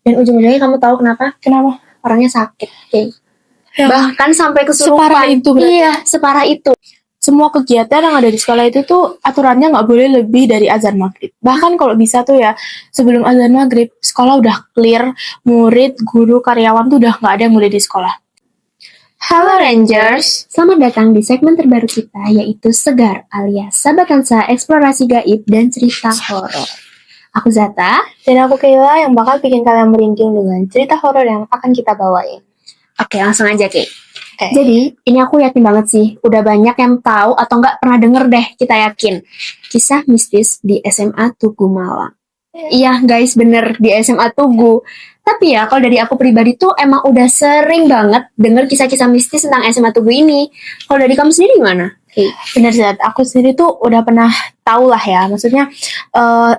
Dan ujung-ujungnya kamu tahu kenapa? Kenapa? Orangnya sakit. Okay. Ya. Bahkan sampai kesurupan. Separah itu berarti. Iya, separah itu. Semua kegiatan yang ada di sekolah itu tuh aturannya nggak boleh lebih dari azan maghrib. Bahkan kalau bisa tuh ya, sebelum azan maghrib, sekolah udah clear, murid, guru, karyawan tuh udah nggak ada yang mulai di sekolah. Halo Rangers, selamat datang di segmen terbaru kita, yaitu Segar alias Sabatansa Eksplorasi Gaib dan Cerita Horor. Aku Zata, dan aku Kayla yang bakal bikin kalian merinding dengan cerita horor yang akan kita bawain. Oke, langsung aja Kay. Jadi, ini aku yakin banget sih, udah banyak yang tahu atau nggak pernah denger deh, kita yakin. Kisah mistis di SMA Tugu Malang. Iya guys, bener, di SMA Tugu. Tapi ya, kalau dari aku pribadi tuh emang udah sering banget denger kisah-kisah mistis tentang SMA Tugu ini. Kalau dari kamu sendiri gimana? Bener Zat, aku sendiri tuh udah pernah tahu lah ya. Maksudnya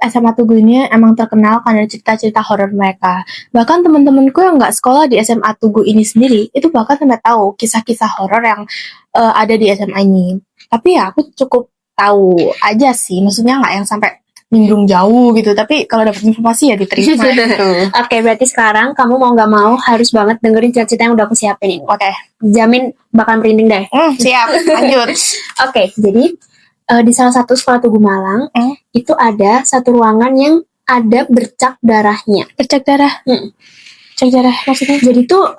SMA Tugu ini emang terkenal karena cerita-cerita horor mereka. Bahkan teman-temanku yang nggak sekolah di SMA Tugu ini sendiri, itu bahkan sampai tahu kisah-kisah horor yang ada di SMA ini. Tapi ya aku cukup tahu aja sih, maksudnya nggak yang sampai nimbrung jauh gitu, tapi kalau dapat informasi ya diterima gitu. Oke, berarti sekarang kamu mau nggak mau harus banget dengerin cerita-cerita yang udah aku siapin ini. Oke. Jamin bakal merinding deh. Siap, lanjut. Oke, jadi di salah satu sekolah Tugu Malang itu ada satu ruangan yang ada bercak darahnya. Bercak darah? Bercak darah maksudnya? Jadi tuh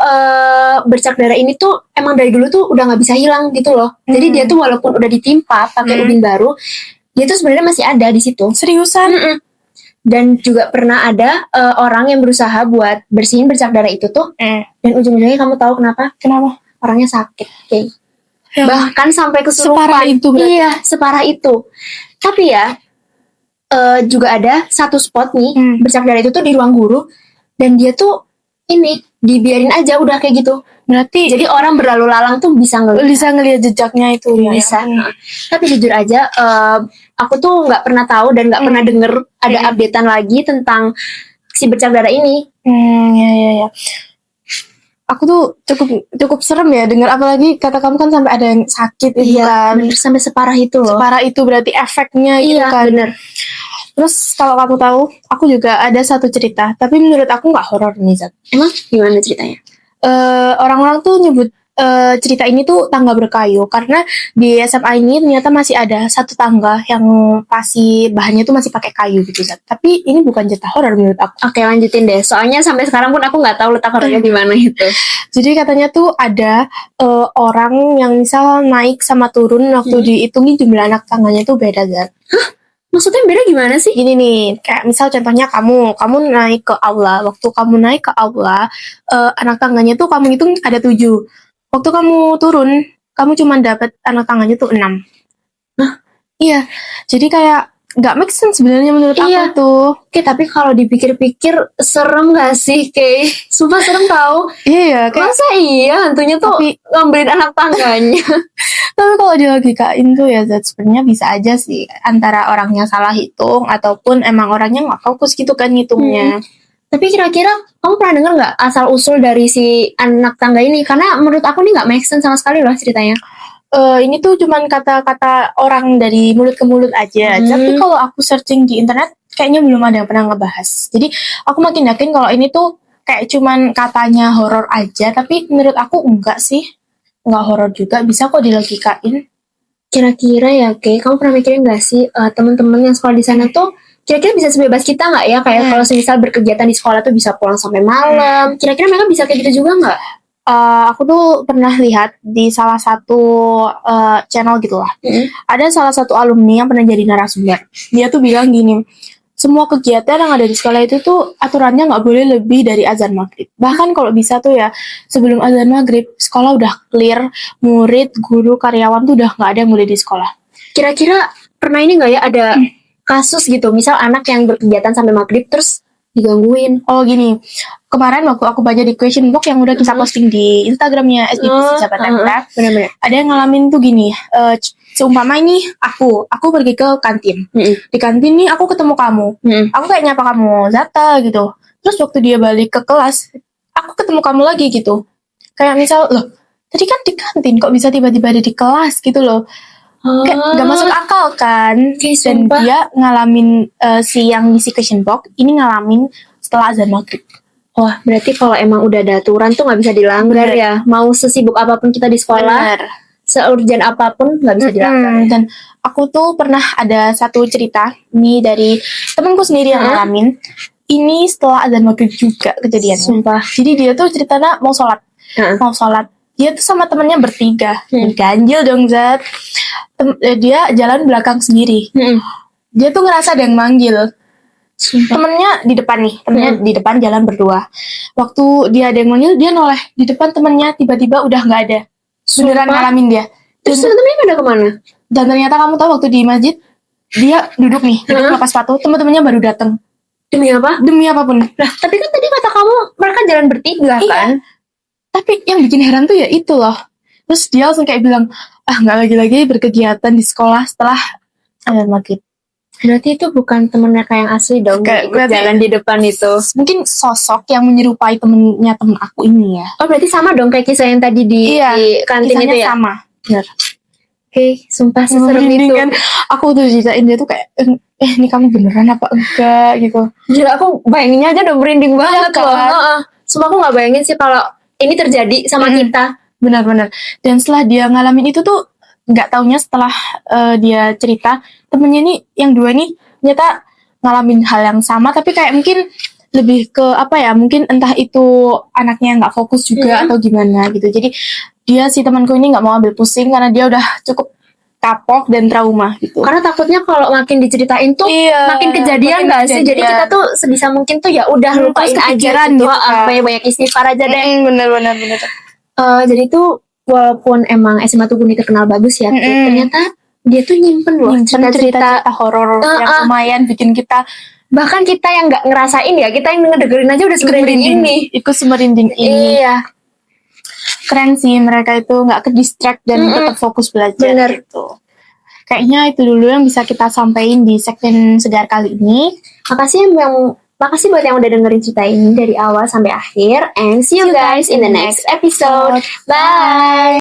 bercak darah ini tuh emang dari dulu tuh udah nggak bisa hilang gitu loh. Jadi dia tuh walaupun udah ditimpa pakai ubin baru, dia tuh sebenarnya masih ada di situ. Seriusan? Dan juga pernah ada orang yang berusaha buat bersihin bercak darah itu tuh. Dan ujung-ujungnya kamu tahu kenapa? Kenapa? Orangnya sakit, Kay. Ya. Bahkan sampai kesurupan. Separah itu berarti? Iya, separah itu. Tapi ya, juga ada satu spot nih, bercak darah itu tuh di ruang guru. Dan dia tuh ini, dibiarin aja udah kayak gitu. Berarti jadi orang berlalu lalang tuh bisa ngelihat jejaknya itu bisa. Tapi jujur aja aku tuh nggak pernah tahu dan nggak pernah denger ada updatean lagi tentang si bercak darah ini. Ya. Aku tuh cukup serem ya denger, apalagi kata kamu kan sampai ada yang sakit itu kan. Bener, sampai separah itu loh. Separah itu berarti efeknya gitu kan. Bener. Terus kalau kamu tahu, aku juga ada satu cerita, tapi menurut aku nggak horor nih Zat. Emang gimana ceritanya? Orang-orang tuh nyebut cerita ini tuh tangga berkayu, karena di SMA ini ternyata masih ada satu tangga yang masih bahannya tuh masih pakai kayu gitu Zat. Tapi ini bukan cerita horor menurut aku. Oke, lanjutin deh. Soalnya sampai sekarang pun aku nggak tahu letak horornya di mana itu. Jadi katanya tuh ada orang yang misal naik sama turun, waktu dihitungi jumlah anak tangganya tuh beda Zat. Hah? Maksudnya beda gimana sih? Gini nih, kayak misal contohnya kamu naik ke aula. Waktu kamu naik ke aula, anak tangganya tuh kamu hitung ada 7. Waktu kamu turun, kamu cuma dapat anak tangganya tuh 6. Nah, iya. Jadi kayak nggak make sense sebenarnya menurut aku tuh. Oke, tapi kalau dipikir-pikir serem gak sih, Kay? Sumpah serem tau. Iya, kayak masa iya hantunya tuh ngambilin anak tangganya. Tapi kalau dilogikain tuh ya sebenarnya bisa aja sih antara orangnya salah hitung ataupun emang orangnya nggak fokus gitu kan ngitungnya. Tapi kira-kira kamu pernah denger nggak asal usul dari si anak tangga ini? Karena menurut aku nih nggak make sense sama sekali loh ceritanya. Ini tuh cuman kata-kata orang dari mulut ke mulut aja. Tapi kalau aku searching di internet kayaknya belum ada yang pernah ngebahas. Jadi aku makin yakin kalau ini tuh kayak cuman katanya horor aja, tapi menurut aku enggak sih. Nggak horor juga, bisa kok dilogikain. Kira-kira ya, kamu pernah mikirin nggak sih teman-teman yang sekolah di sana tuh kira-kira bisa sebebas kita nggak ya? Kayak kalau semisal berkegiatan di sekolah tuh bisa pulang sampai malam. Kira-kira mereka bisa kayak gitu juga nggak? Aku tuh pernah lihat di salah satu channel gitulah. Ada salah satu alumni yang pernah jadi narasumber. Dia tuh bilang gini, semua kegiatan yang ada di sekolah itu tuh aturannya nggak boleh lebih dari azan maghrib. Bahkan kalau bisa tuh ya sebelum azan maghrib sekolah udah clear, murid, guru, karyawan tuh udah nggak ada yang mulai di sekolah. Kira-kira pernah ini nggak ya ada kasus gitu, misal anak yang berkegiatan sampai maghrib terus digangguin? Oh gini, kemarin waktu aku baca di question box yang udah kita posting di Instagramnya SBPC Sahabat MF, ada yang ngalamin tuh gini, seumpama ini aku pergi ke kantin. Di kantin nih aku ketemu kamu. Aku kayak nyapa kamu, Zata gitu. Terus waktu dia balik ke kelas, aku ketemu kamu lagi gitu. Kayak misal, loh, tadi kan di kantin kok bisa tiba-tiba ada di kelas gitu loh. Kayak gak masuk akal kan. Dan dia ngalamin si yang ngisi question box ini ngalamin setelah azan maghrib. Wah, berarti kalau emang udah ada aturan tuh nggak bisa dilanggar Bener. ya. Mau sesibuk apapun kita di sekolah, Bener. seurgent apapun nggak bisa dilanggar. Dan aku tuh pernah ada satu cerita ini dari temanku sendiri yang ngalamin. Ini setelah azan maghrib juga kejadiannya. Sumpah. Jadi dia tuh ceritanya mau sholat. Dia tuh sama temennya bertiga. Ganjil dong Zat. Dia jalan belakang sendiri. Dia tuh ngerasa ada yang manggil. Sumpah. Temennya di depan nih, temennya di depan jalan berdua. Waktu dia ada yang manggil, dia noleh di depan temennya, tiba-tiba udah nggak ada. Beneran ngalamin dia. Terus temen-temennya pada kemana? Dan ternyata kamu tahu waktu di masjid, dia duduk lepas sepatu, teman-temannya baru datang. Demi apa? Demi apapun. Nah, tapi kan tadi kata kamu mereka jalan bertiga kan? Tapi yang bikin heran tuh ya itu loh. Terus dia langsung kayak bilang, nggak lagi-lagi berkegiatan di sekolah setelah azan maghrib. Berarti itu bukan temen mereka yang asli dong, jalan di depan itu. Mungkin sosok yang menyerupai temennya temen aku ini ya. Oh, berarti sama dong kayak kisah yang tadi di kantin itu ya? Sama. Bener. Sumpah seserem itu. Kan, aku tuh ceritain dia tuh kayak, ini kamu beneran apa enggak gitu. Gila, aku bayanginnya aja udah merinding banget kan? loh. Sumpah aku gak bayangin sih kalau ini terjadi sama kita. Benar-benar. Dan setelah dia ngalamin itu tuh, nggak taunya setelah dia cerita, temennya nih yang dua nih ternyata ngalamin hal yang sama, tapi kayak mungkin lebih ke apa ya, mungkin entah itu anaknya nggak fokus juga atau gimana gitu. Jadi dia si temanku ini nggak mau ambil pusing karena dia udah cukup kapok dan trauma gitu. Karena takutnya kalau makin diceritain tuh makin kejadian nggak sih? Jadi kita tuh sebisa mungkin tuh ya udah lupain aja gitu. Banyak istighfar aja deh. Bener. Jadi tuh walaupun emang SMA Tugu ini terkenal bagus ya, ternyata dia tuh nyimpen loh cerita-cerita horor yang lumayan bikin kita, bahkan kita yang nggak ngerasain ya, kita yang ngedengerin aja udah semerinding ini. Ikut semerinding ini. Iya. Keren sih mereka itu nggak ke distract dan tetap fokus belajar gitu. Kayaknya itu dulu yang bisa kita sampaikan di segmen Segar kali ini. Makasih buat yang udah dengerin cerita ini dari awal sampai akhir. And see you guys in the next episode. Bye!